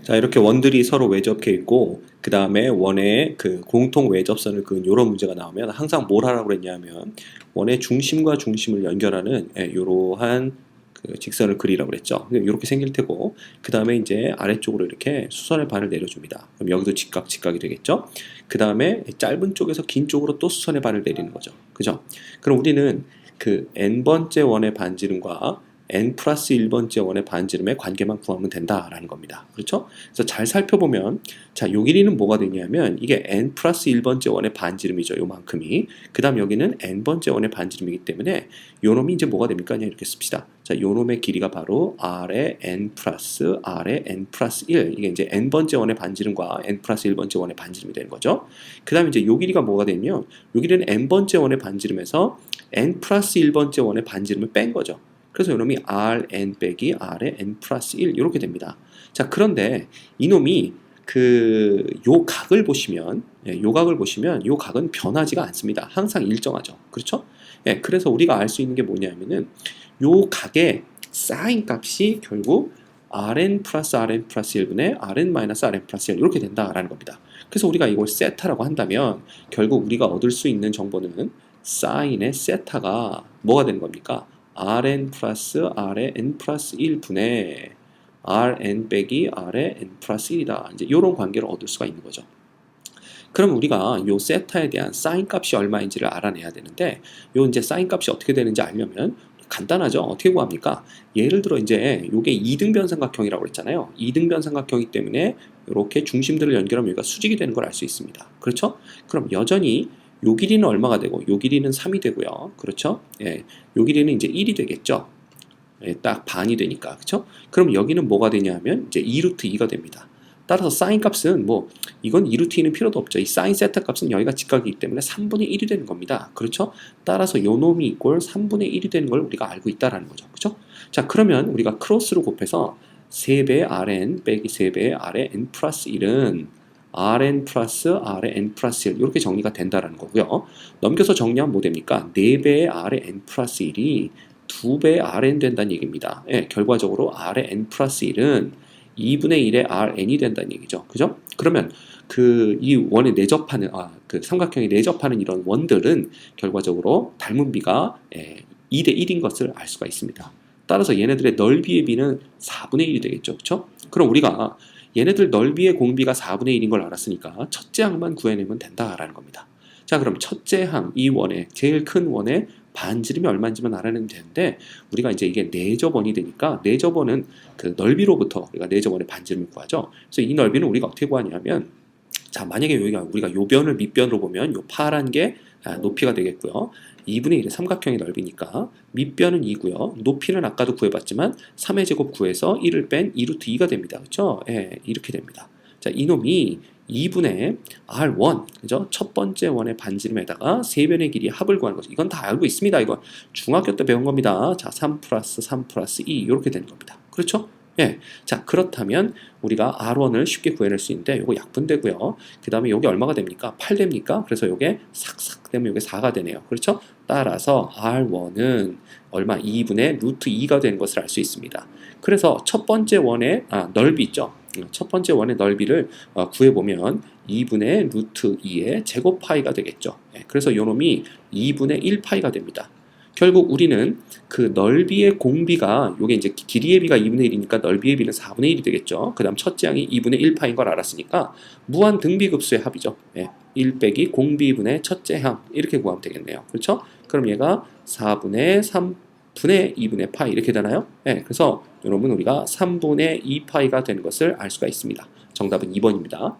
자, 이렇게 원들이 서로 외접해 있고, 그 다음에 원의 그 공통 외접선을 그은 이런 문제가 나오면 항상 뭘 하라고 그랬냐면, 원의 중심과 중심을 연결하는 이러한 그 직선을 그리라고 그랬죠. 이렇게 생길 테고, 그 다음에 이제 아래쪽으로 이렇게 수선의 반을 내려줍니다. 그럼 여기도 직각이 되겠죠. 그 다음에 짧은 쪽에서 긴 쪽으로 또 수선의 반을 내리는 거죠. 그죠? 그럼 우리는 그 n번째 원의 반지름과 n 플러스 1번째 원의 반지름의 관계만 구하면 된다라는 겁니다. 그렇죠? 그래서 잘 살펴보면, 자, 요 길이는 뭐가 되냐면, 이게 n 플러스 1번째 원의 반지름이죠. 요만큼이. 그 다음 여기는 n번째 원의 반지름이기 때문에, 요 놈이 이제 뭐가 됩니까? 그냥 이렇게 씁시다. 자, 요 놈의 길이가 바로 r의 n 플러스 r의 n 플러스 1. 이게 이제 n번째 원의 반지름과 n 플러스 1번째 원의 반지름이 되는 거죠. 그 다음에 이제 요 길이가 뭐가 되냐면, 요 길이는 n번째 원의 반지름에서 n 플러스 1번째 원의 반지름을 뺀 거죠. 그래서 이놈이 Rn 빼기 R의 n 플러스 1 이렇게 됩니다. 자, 그런데 이놈이 요 각을 보시면, 요 각은 변하지가 않습니다. 항상 일정하죠. 그렇죠? 예, 그래서 우리가 알 수 있는 게 뭐냐면은 요 각의 사인 값이 결국 Rn 플러스 Rn 플러스 1분의 Rn 마이너스 Rn 플러스 1 이렇게 된다라는 겁니다. 그래서 우리가 이걸 세타라고 한다면 결국 우리가 얻을 수 있는 정보는 사인의 세타가 뭐가 되는 겁니까? Rn 플러스 R의 n 플러스 1분의 Rn 빼기 R의 n 플러스 1이다. 이제 이런 관계를 얻을 수가 있는 거죠. 그럼 우리가 요 세타에 대한 사인 값이 얼마인지를 알아내야 되는데, 요 이제 사인 값이 어떻게 되는지 알려면 간단하죠. 어떻게 구합니까? 예를 들어 이제 요게 이등변 삼각형이라고 그랬잖아요. 이등변 삼각형이기 때문에 이렇게 중심들을 연결하면 여기가 수직이 되는 걸 알 수 있습니다. 그렇죠? 그럼 여전히 요 길이는 얼마가 되고 요 길이는 3이 되고요. 그렇죠? 예. 요 길이는 이제 1이 되겠죠. 예, 딱 반이 되니까. 그렇죠? 그럼 여기는 뭐가 되냐면 이제 2루트 2가 됩니다. 따라서 사인 값은 뭐 이건 2루트 2는 필요도 없죠. 이 사인 세타 값은 여기가 직각이기 때문에 3분의 1이 되는 겁니다. 그렇죠? 따라서 요 놈이 이꼴 3분의 1이 되는 걸 우리가 알고 있다라는 거죠. 그렇죠? 자, 그러면 우리가 크로스로 곱해서 3배의 Rn 빼기 3배의 R의 n 플러스 1은 Rn 플러스 R의 n 플러스 1 이렇게 정리가 된다라는 거고요. 넘겨서 정리하면 뭐 됩니까? 4배의 R의 n 플러스 1이 2배의 Rn 된다는 얘기입니다. 예, 결과적으로 R의 n 플러스 1은 2분의 1의 Rn이 된다는 얘기죠. 그죠? 그러면 이 원에 내접하는, 그 삼각형에 내접하는 이런 원들은 결과적으로 닮은 비가 2대 1인 것을 알 수가 있습니다. 따라서 얘네들의 넓이의 비는 4분의 1이 되겠죠. 그렇죠? 그럼 우리가 얘네들 넓이의 공비가 4분의 1인 걸 알았으니까 첫째 항만 구해내면 된다라는 겁니다. 자, 그럼 첫째 항, 이 원의 제일 큰 원의 반지름이 얼마인지만 알아내면 되는데, 우리가 이제 이게 내접원이 되니까 내접원은 그 넓이로부터 우리가 내접원의 반지름을 구하죠. 그래서 이 넓이는 우리가 어떻게 구하냐면, 자, 만약에 여기가 우리가 요 변을 밑변으로 보면 요 파란 게 높이가 되겠고요. 2분의 1의 삼각형의 넓이니까 밑변은 2고요. 높이는 아까도 구해봤지만 3의 제곱 구해서 1을 뺀 2루트 2가 됩니다. 그렇죠? 예, 이렇게 됩니다. 자, 이놈이 2분의 R1, 그죠? 첫 번째 원의 반지름에다가 세 변의 길이 합을 구하는 거죠. 이건 다 알고 있습니다. 이거 중학교 때 배운 겁니다. 자, 3 플러스 3 플러스 2 이렇게 되는 겁니다. 그렇죠? 예. 자, 그렇다면 우리가 R1을 쉽게 구해낼 수 있는데 요거 약분되고요. 그 다음에 요게 얼마가 됩니까? 8 됩니까? 그래서 요게 삭삭 되면 요게 4가 되네요. 그렇죠? 따라서 R1은 얼마? 2분의 루트 2가 되는 것을 알 수 있습니다. 그래서 첫 번째 원의 넓이 있죠? 첫 번째 원의 넓이를 구해보면 2분의 루트 2의 제곱 파이가 되겠죠. 예, 그래서 요놈이 2분의 1 파이가 됩니다. 결국 우리는 그 넓이의 공비가, 요게 이제 길이의 비가 2분의 1이니까 넓이의 비는 4분의 1이 되겠죠. 그 다음 첫째 항이 2분의 1파인 걸 알았으니까 무한 등비급수의 합이죠. 예, 1 빼기 공비분의 첫째 항 이렇게 구하면 되겠네요. 그렇죠? 그럼 얘가 4분의 3분의 2분의 파이 이렇게 되나요? 예, 그래서 여러분 우리가 3분의 2파이가 되는 것을 알 수가 있습니다. 정답은 2번입니다.